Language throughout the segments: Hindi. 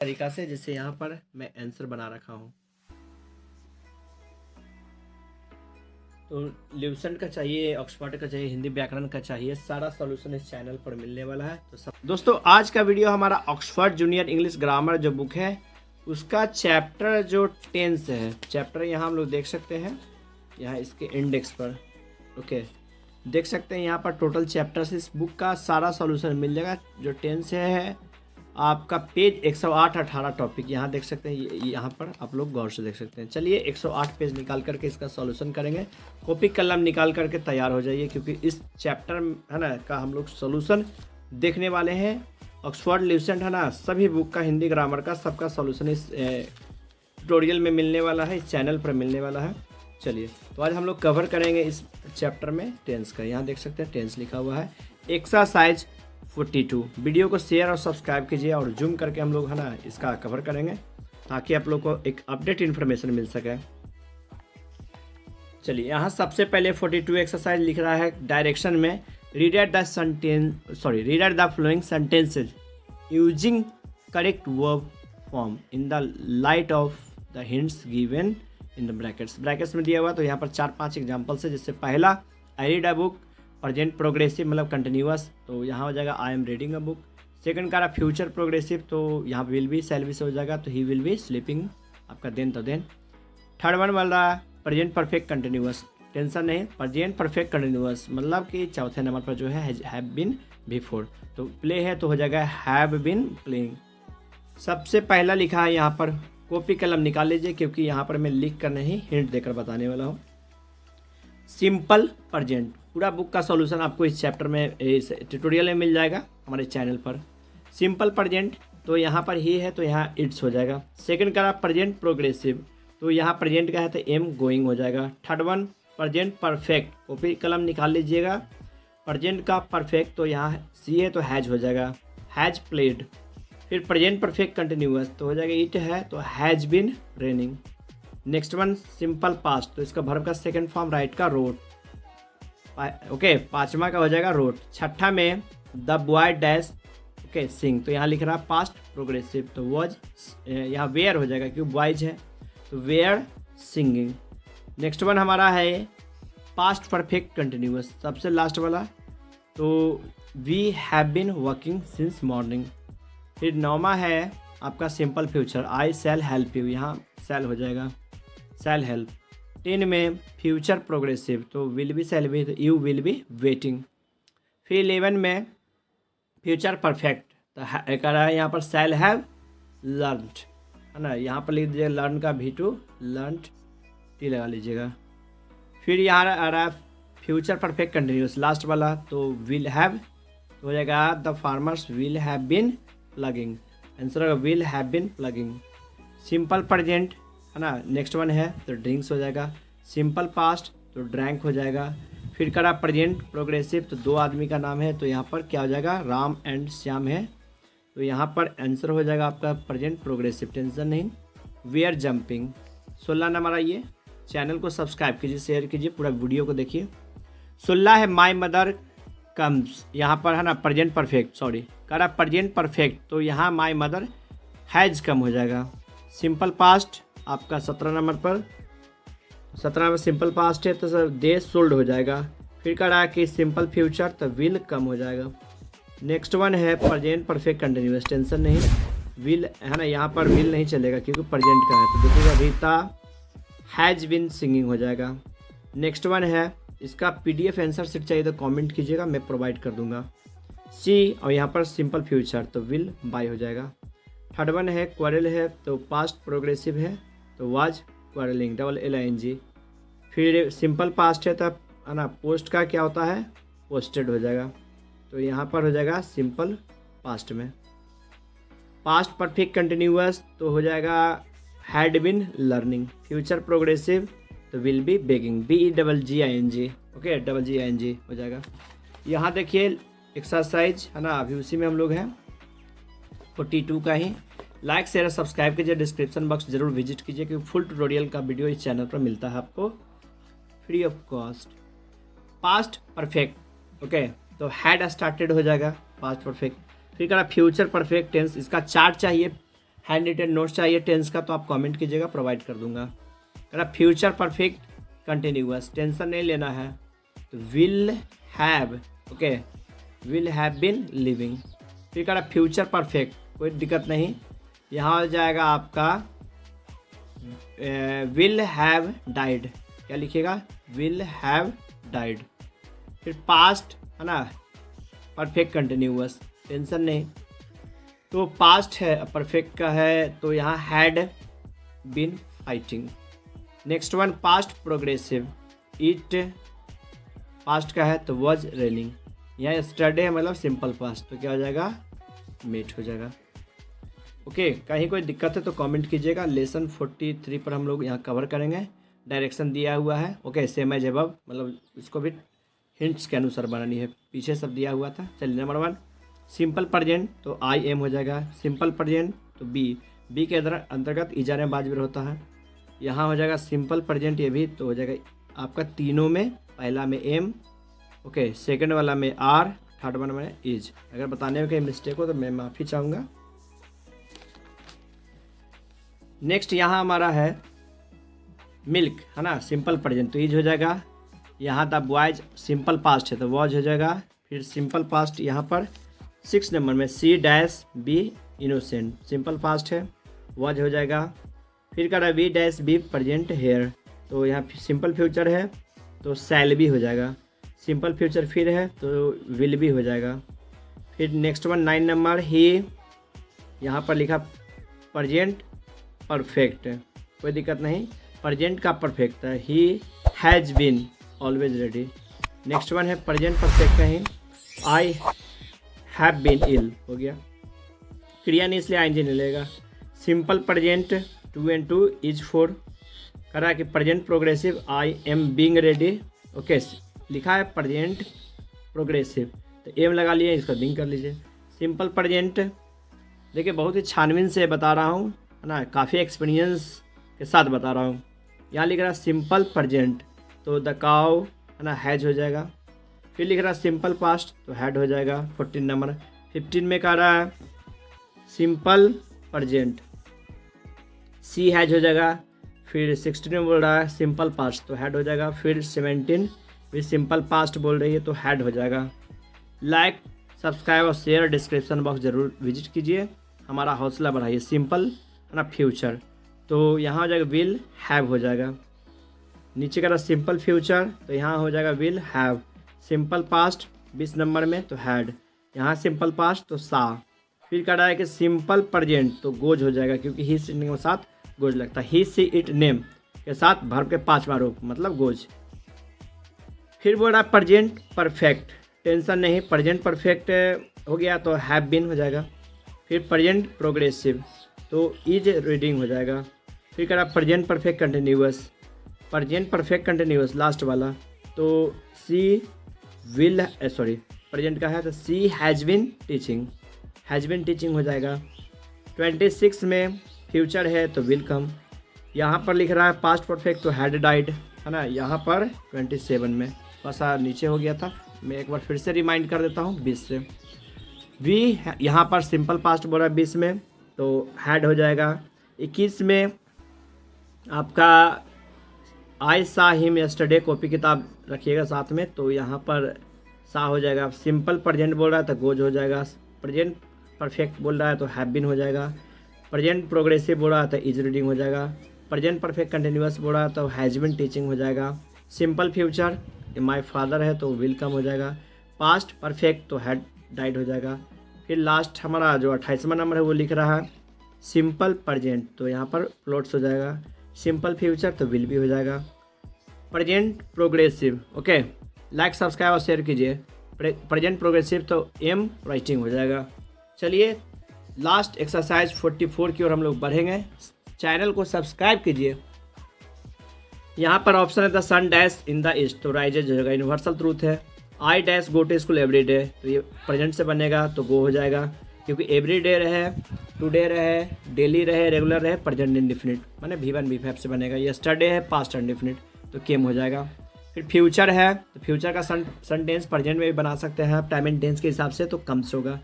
तरीका से, जैसे यहाँ पर मैं आंसर बना रखा हूँ। तो ल्यूसेंट का चाहिए, ऑक्सफोर्ड का चाहिए, हिंदी व्याकरण का चाहिए, सारा सॉल्यूशन इस चैनल पर मिलने वाला है। तो सब दोस्तों, आज का वीडियो हमारा ऑक्सफोर्ड जूनियर इंग्लिश ग्रामर जो बुक है उसका चैप्टर जो 10 से है। चैप्टर यहाँ हम लोग देख सकते हैं, यहाँ इसके इंडेक्स पर ओके देख सकते हैं। यहाँ पर टोटल चैप्टर्स इस बुक का सारा सॉल्यूशन मिल जाएगा जो 10 से है। आपका पेज 108 18 टॉपिक यहाँ देख सकते हैं, यहाँ पर आप लोग गौर से देख सकते हैं। चलिए 108 पेज निकाल करके इसका सॉल्यूशन करेंगे। कॉपी कलम निकाल करके तैयार हो जाइए, क्योंकि इस चैप्टर है ना का हम लोग सॉल्यूशन देखने वाले हैं। ऑक्सफोर्ड ल्यूसेंट है ना, सभी बुक का हिंदी ग्रामर का सबका सॉल्यूशन इस ट्यूटोरियल में मिलने वाला है, इस चैनल पर मिलने वाला है। चलिए, तो आज हम लोग कवर करेंगे इस चैप्टर में टेंस का। यहाँ देख सकते हैं टेंस लिखा हुआ है, एक्सरसाइज 42। वीडियो को शेयर और सब्सक्राइब कीजिए और जूम करके हम लोग है ना इसका कवर करेंगे, ताकि आप लोग को एक अपडेट इन्फॉर्मेशन मिल सके। चलिए, यहाँ सबसे पहले 42 एक्सरसाइज लिख रहा है डायरेक्शन में, read at the flowing sentences using correct verb form in the light of the hints given in the brackets में दिया हुआ। तो यहाँ पर 4-5 एग्जाम्पल्स है। जैसे पहला, I read a book, present progressive मतलब कंटिन्यूअस, तो यहाँ हो जाएगा I am reading a book. Second का फ्यूचर प्रोग्रेसिव, तो यहाँ विल बी सेल बी से हो जाएगा, तो ही विल बी स्लीपिंग आपका देन तो देन। थर्ड वन बोल रहा है प्रेजेंट परफेक्ट कंटिन्यूअस, टेंशन नहीं, प्रेजेंट परफेक्ट कंटिन्यूअस मतलब कि चौथे नंबर पर जो है हैव बीन बिफोर, तो प्ले है तो हो जाएगा हैव बीन प्लेइंग। सबसे पहला लिखा है यहाँ पर, कॉपी कलम निकाल लीजिए, क्योंकि यहाँ पर मैं लिख कर नहीं हिंट देकर बताने वाला हूँ। सिंपल प्रेजेंट, पूरा बुक का सॉल्यूशन आपको इस चैप्टर में, इस ट्यूटोरियल में मिल जाएगा हमारे चैनल पर। सिंपल प्रेजेंट, तो यहाँ पर ही है तो यहाँ इट्स हो जाएगा। सेकंड का प्रेजेंट प्रोग्रेसिव, तो यहाँ प्रेजेंट का है तो एम गोइंग हो जाएगा। Third one present perfect, copy कलम निकाल लीजिएगा, प्रेजेंट का परफेक्ट, तो यहाँ सी है तो हैज हो जाएगा, हैज प्लेड। फिर प्रेजेंट परफेक्ट कंटिन्यूअस, तो हो जाएगा इट है तो has been raining. Next one simple past, तो इसका वर्ब का सेकंड फॉर्म राइट का रोट, ओके। पांचवा का हो जाएगा रोट। छठा में the boy dash okay sing, तो यहाँ लिख रहा है पास्ट प्रोग्रेसिव, तो वॉज यहाँ वेयर हो जाएगा क्योंकि बॉयज है, तो वेयर सिंगिंग। नेक्स्ट वन हमारा है पास्ट परफेक्ट कंटिन्यूअस, सबसे लास्ट वाला, तो we have been working since morning. फिर नौमा है आपका simple future, I shall help you, यहाँ सेल हो जाएगा, सेल हेल्प। 10 में फ्यूचर प्रोग्रेसिव, तो विल बी सेल बी, तो यू विल बी वेटिंग। फिर 11 में फ्यूचर परफेक्ट, तो कह रहा है यहाँ पर सेल हैव लर्नड, है ना, यहाँ पर लिख दीजिएगा लर्न का भी टू लर्नड टी लगा लीजिएगा। फिर यहाँ आ रहा है फ्यूचर परफेक्ट कंटिन्यूस, लास्ट वाला, तो विल हैव, तो हो जाएगा the farmers will have been plugging, answer होगा will have been plugging. Simple present है ना, नेक्स्ट वन है तो ड्रिंक्स हो जाएगा। सिंपल पास्ट, तो ड्रैंक हो जाएगा। फिर करा प्रेजेंट प्रोग्रेसिव, तो दो आदमी का नाम है, तो यहाँ पर क्या हो जाएगा राम एंड श्याम है, तो यहाँ पर आंसर हो जाएगा आपका प्रेजेंट प्रोग्रेसिव, टेंशन नहीं। We are jumping. 16 नंबर आइए, चैनल को सब्सक्राइब कीजिए, शेयर कीजिए, पूरा वीडियो को देखिए। 16 है माई मदर कम्स, यहाँ पर है ना प्रेजेंट परफेक्ट, सॉरी करा प्रेजेंट परफेक्ट, तो यहाँ माई मदर हैज कम हो जाएगा। सिंपल पास्ट आपका 17 नंबर पर, 17 में सिंपल पास्ट है तो सर दे सोल्ड हो जाएगा। फिर कह रहा है कि सिंपल फ्यूचर, तो विल कम हो जाएगा। नेक्स्ट वन है प्रेजेंट परफेक्ट कंटिन्यूअस, टेंशन नहीं, विल है ना, यहाँ पर विल नहीं चलेगा क्योंकि प्रेजेंट का है, तो देखिएगा रीता हैज बिन सिंगिंग हो जाएगा। नेक्स्ट वन है, इसका PDF आंसर शीट चाहिए तो कमेंट कीजिएगा, मैं प्रोवाइड कर दूंगा। सी, और यहाँ पर सिंपल फ्यूचर, तो विल बाय हो जाएगा। थर्ड वन है क्वारल है, तो पास्ट प्रोग्रेसिव है, तो वाज क्वारलिंग, LING। फिर सिंपल पास्ट है तो है ना, पोस्ट का क्या होता है पोस्टेड हो जाएगा, तो यहाँ पर हो जाएगा सिंपल पास्ट में। पास्ट परफेक्ट कंटिन्यूअस, तो हो जाएगा had been learning. Future progressive, तो will be begging, BEGGING, okay GGING हो जाएगा। यहाँ देखिए एक्सरसाइज है ना, अभी उसी में हम लोग हैं 42 का ही। लाइक शेयर सब्सक्राइब कीजिए, डिस्क्रिप्शन बॉक्स जरूर विजिट कीजिए, क्योंकि फुल ट्यूटोरियल का वीडियो इस चैनल पर मिलता है आपको free of cost. Past perfect okay, तो हैड स्टार्टेड हो जाएगा पास्ट परफेक्ट। फिर करा फ्यूचर परफेक्ट टेंस, इसका चार्ट चाहिए हैंड रिटन नोट्स चाहिए टेंस का तो आप कमेंट कीजिएगा, प्रोवाइड कर दूंगा। करा फ्यूचर परफेक्ट कंटिन्यूअस, टेंशन नहीं लेना है। तो will have, okay, will have been living. फिर करा फ्यूचर परफेक्ट, कोई दिक्कत नहीं, यहाँ हो जाएगा आपका विल हैव डाइड। क्या लिखिएगा? Will have died. फिर पास्ट है ना, परफेक्ट कंटिन्यूअस, टेंशन नहीं। तो पास्ट है, परफेक्ट का है तो यहाँ had been fighting. Next one past progressive, it past का है तो वॉज रेनिंग। यहाँ यस्टरडे है मतलब सिंपल पास्ट, तो क्या हो जाएगा? मेट हो जाएगा। ओके, कहीं कोई दिक्कत है तो कमेंट कीजिएगा। लेसन 43 पर हम लोग यहाँ कवर करेंगे। डायरेक्शन दिया हुआ है, ओके, सेम एज अबव, मतलब इसको भी हिंट्स के अनुसार बनानी है, पीछे सब दिया हुआ था। चलिए नंबर 1 सिंपल प्रेजेंट तो आई एम हो जाएगा। सिंपल प्रेजेंट तो बी के अंतर्गत इजारे बाजबर होता है, यहाँ हो जाएगा सिंपल प्रेजेंट। ये भी तो हो जाएगा आपका तीनों में, पहला में एम, ओके, सेकंड वाला में आर, थर्ड वन में इज। अगर बताने में कहीं मिस्टेक हो तो मैं माफ़ी चाहूँगा। नेक्स्ट यहाँ हमारा है मिल्क, है ना, सिंपल प्रेजेंट तो इज हो जाएगा। यहाँ द बॉयज सिंपल पास्ट है तो वॉज हो जाएगा। फिर सिंपल पास्ट यहाँ पर 6 नंबर में she dash be innocent, simple past है, वॉज हो जाएगा। फिर कह रहा है we dash be present here, तो यहाँ सिंपल फ्यूचर है तो शैल भी हो जाएगा। सिंपल फ्यूचर फिर है तो विल भी हो जाएगा। फिर नेक्स्ट वन 9 नंबर ही, यहाँ पर लिखा प्रेजेंट परफेक्ट, कोई दिक्कत नहीं, प्रेजेंट का परफेक्ट है। He has been always ready. Next one है प्रेजेंट परफेक्ट का ही, आई हैव बीन इल हो गया, क्रिया नहीं इसलिए आईएनजी नहीं लेगा। सिंपल प्रेजेंट 2 and 2 इज 4, करा कि present progressive I am being ready, okay, लिखा है प्रेजेंट प्रोग्रेसिव तो एम लगा लिए, इसका बिंग कर लीजिए। सिंपल प्रेजेंट देखिए बहुत ही छानबीन से बता रहा हूँ, है ना, काफ़ी एक्सपीरियंस के साथ बता रहा हूँ। यहाँ लिख रहा सिंपल प्रेजेंट तो द काउ, है ना, हैज हो जाएगा। फिर लिख रहा सिंपल पास्ट तो हैड हो जाएगा 14 नंबर। 15 में कह रहा है सिंपल प्रेजेंट सी हैज हो जाएगा। फिर 16 में बोल रहा है सिंपल पास्ट तो हैड हो जाएगा। फिर 17 भी सिंपल पास्ट बोल रही है तो हैड हो जाएगा। लाइक, सब्सक्राइब और शेयर, डिस्क्रिप्शन बॉक्स ज़रूर विजिट कीजिए, हमारा हौसला बढ़ाइए। सिंपल, है ना, फ्यूचर तो यहाँ हो जाएगा विल हैव हो जाएगा। नीचे का रहा सिंपल फ्यूचर तो यहाँ हो जाएगा will have. Simple past 20 number में तो हैड, यहाँ सिंपल पास्ट तो सा। फिर कह रहा है कि सिंपल प्रेजेंट तो गोज हो जाएगा क्योंकि ही से के साथ गोज लगता है। ही सी इट नेम के साथ वर्ब के 5वां रूप मतलब गोज। फिर बोल रहा है प्रेजेंट परफेक्ट, टेंशन नहीं, प्रेजेंट परफेक्ट हो गया तो हैव बीन हो जाएगा। फिर प्रेजेंट प्रोग्रेसिव तो इज रीडिंग हो जाएगा। फिर कह रहा है present perfect continuous, present perfect continuous last वाला तो सी विल, सॉरी प्रेजेंट का है तो she has been teaching, has been teaching हो जाएगा। 26 में फ्यूचर है तो विल कम। यहाँ पर लिख रहा है पास्ट परफेक्ट तो हैड डाइड, है ना, यहाँ पर 27 में बस नीचे हो गया था, मैं एक बार फिर से रिमाइंड कर देता हूँ 20 से। वी यहाँ पर सिंपल पास्ट बोला 20 में तो हैड हो जाएगा। 21 में आपका आई सा हिम यस्टरडे, कॉपी किताब रखिएगा साथ में तो यहाँ पर सा हो जाएगा। सिंपल प्रेजेंट बोल रहा है तो गोज हो जाएगा। प्रेजेंट परफेक्ट बोल रहा है तो हैव बीन हो जाएगा। प्रेजेंट प्रोग्रेसिव बोल रहा है तो इज रीडिंग हो जाएगा। प्रेजेंट परफेक्ट कंटिन्यूअस बोल रहा है तो हैज़ बीन टीचिंग हो जाएगा। सिंपल फ्यूचर माय फादर है तो विल कम हो जाएगा। पास्ट परफेक्ट तो हैड डाइड हो जाएगा। फिर लास्ट हमारा जो 28वां नंबर है वो लिख रहा है सिंपल प्रेजेंट तो यहाँ पर प्लॉट्स हो जाएगा। सिंपल फ्यूचर तो विल भी हो जाएगा। Present progressive, okay, like subscribe और शेयर कीजिए। प्रेजेंट प्रोग्रेसिव तो एम राइटिंग हो जाएगा। चलिए लास्ट एक्सरसाइज 44 की ओर हम लोग बढ़ेंगे। चैनल को सब्सक्राइब कीजिए। यहाँ पर ऑप्शन है the sun dash in the east तो राइजेज हो जाएगा, यूनिवर्सल ट्रूथ है। I dash go to school every day तो ये प्रेजेंट से बनेगा तो गो हो जाएगा क्योंकि एवरी डे रहे, टुडे रहे, डेली रहे, रेगुलर रहे, प्रेजेंट इंडिफिनिट माने V1 V5 से बनेगा। यस्टरडे है पास्ट इंडिफिनिट तो केम हो जाएगा। फिर फ्यूचर है तो फ्यूचर का सन टेंस प्रेजेंट में भी बना सकते हैं आप टाइम एंड टेंस के हिसाब से तो कम्स होगा।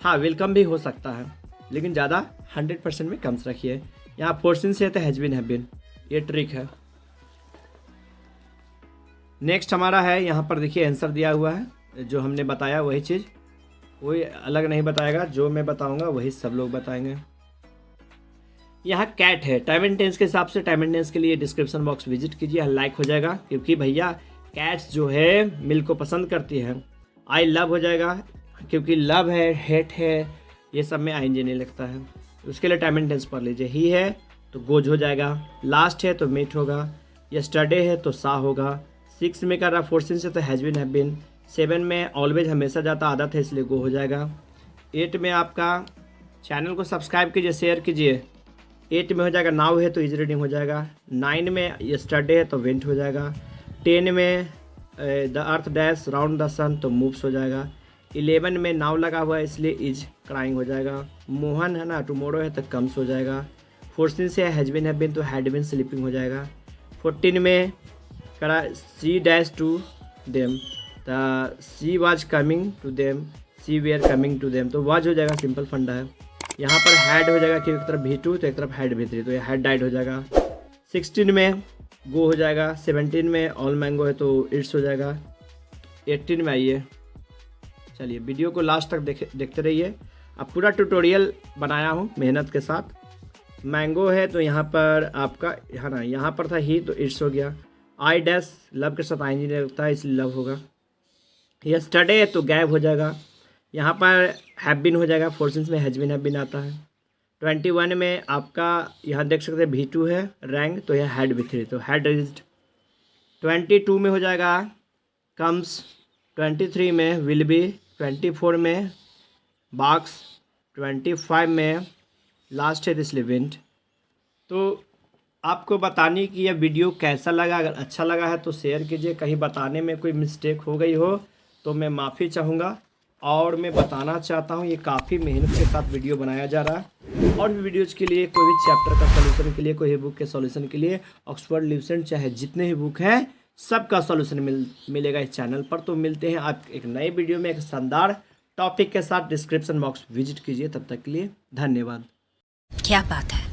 हाँ, वेलकम भी हो सकता है लेकिन ज़्यादा 100% में कम से रखिए। यहाँ फोर्सिन से तो हैज़ बीन, ये ट्रिक है। नेक्स्ट हमारा है, यहाँ पर देखिए आंसर दिया हुआ है, जो हमने बताया वही चीज़, कोई अलग नहीं बताएगा, जो मैं बताऊंगा वही सब लोग बताएंगे। यहाँ कैट है, टाइम एंड टेंस के हिसाब से, टाइम एंड टेंस के लिए डिस्क्रिप्शन बॉक्स विजिट कीजिए, लाइक हो जाएगा, क्योंकि भैया कैट्स जो है मिल्क को पसंद करती है। आई लव हो जाएगा, क्योंकि लव है, हेट है, ये सब में आईएनजी नहीं लगता है, उसके लिए टाइम एंड टेंस पढ़ लीजिए। ही है तो गोज हो जाएगा, लास्ट है तो मीट होगा, यस्टरडे है तो सा होगा, 6 में कर रहा फोर्सिन से तो हैज़ बीन, हैव बीन, 7 में ऑलवेज हमेशा जाता आदत है इसलिए गो हो जाएगा, 8 में आपका चैनल को सब्सक्राइब कीजिए, शेयर कीजिए, 8 में हो जाएगा नाउ है तो इज रीडिंग हो जाएगा, 9 में यस्टरडे है तो वेंट हो जाएगा, 10 में the earth dash round the sun तो मूव्स हो जाएगा, 11 में नाउ लगा हुआ है इसलिए इज क्राइंग हो जाएगा, मोहन है ना टुमारो है तो कम्स हो जाएगा, 14 से हैज़ बीन, हैव बीन तो हैड बीन स्लीपिंग हो जाएगा, 14 में करा she dash to them, the she was coming to them, she were coming to them तो वाज हो जाएगा, सिंपल फंडा है। यहाँ पर हैड हो जाएगा कि एक तरफ भी टू तो एक तरफ हैड भी थ्री, तो ये हैड डाइड हो जाएगा। 16 में गो हो जाएगा, 17 में ऑल मैंगो है तो इट्स हो जाएगा, 18 में आइए, चलिए वीडियो को लास्ट तक देखते रहिए। अब पूरा ट्यूटोरियल बनाया हूँ मेहनत के साथ। मैंगो है तो यहाँ पर आपका है ना, यहाँ पर था ही तो इट्स हो गया, आई डैश लव के साथ आई नहीं लगता है इसलिए लव होगा, यस्टरडे है तो गैब हो जाएगा, यहाँ पर हैव बीन हो जाएगा, फोर्सिन्स में हैज़ बीन, हैव बीन आता है। 21 में आपका यहाँ देख सकते हैं भी टू है, रैंक तो यह हैड भी थ्री तो हैड रीच्ड। 22 में हो जाएगा कम्स, 23 में विल बी, 24 में बाक्स, 25 में लास्ट है इसलिए वेंट। तो आपको बताने की यह वीडियो कैसा लगा, अगर अच्छा लगा है तो शेयर कीजिए, कहीं बताने में कोई मिस्टेक हो गई हो तो मैं माफ़ी चाहूँगा। और मैं बताना चाहता हूँ ये काफ़ी मेहनत के साथ वीडियो बनाया जा रहा है, और भी वीडियोज़ के लिए, कोई भी चैप्टर का सॉल्यूशन के लिए, कोई भी बुक के सॉल्यूशन के लिए, ऑक्सफोर्ड लिवसेंट चाहे जितने भी बुक हैं सबका सॉल्यूशन मिलेगा इस चैनल पर। तो मिलते हैं आप एक नए वीडियो में एक शानदार टॉपिक के साथ। डिस्क्रिप्शन बॉक्स विजिट कीजिए, तब तक के लिए धन्यवाद। क्या बात है।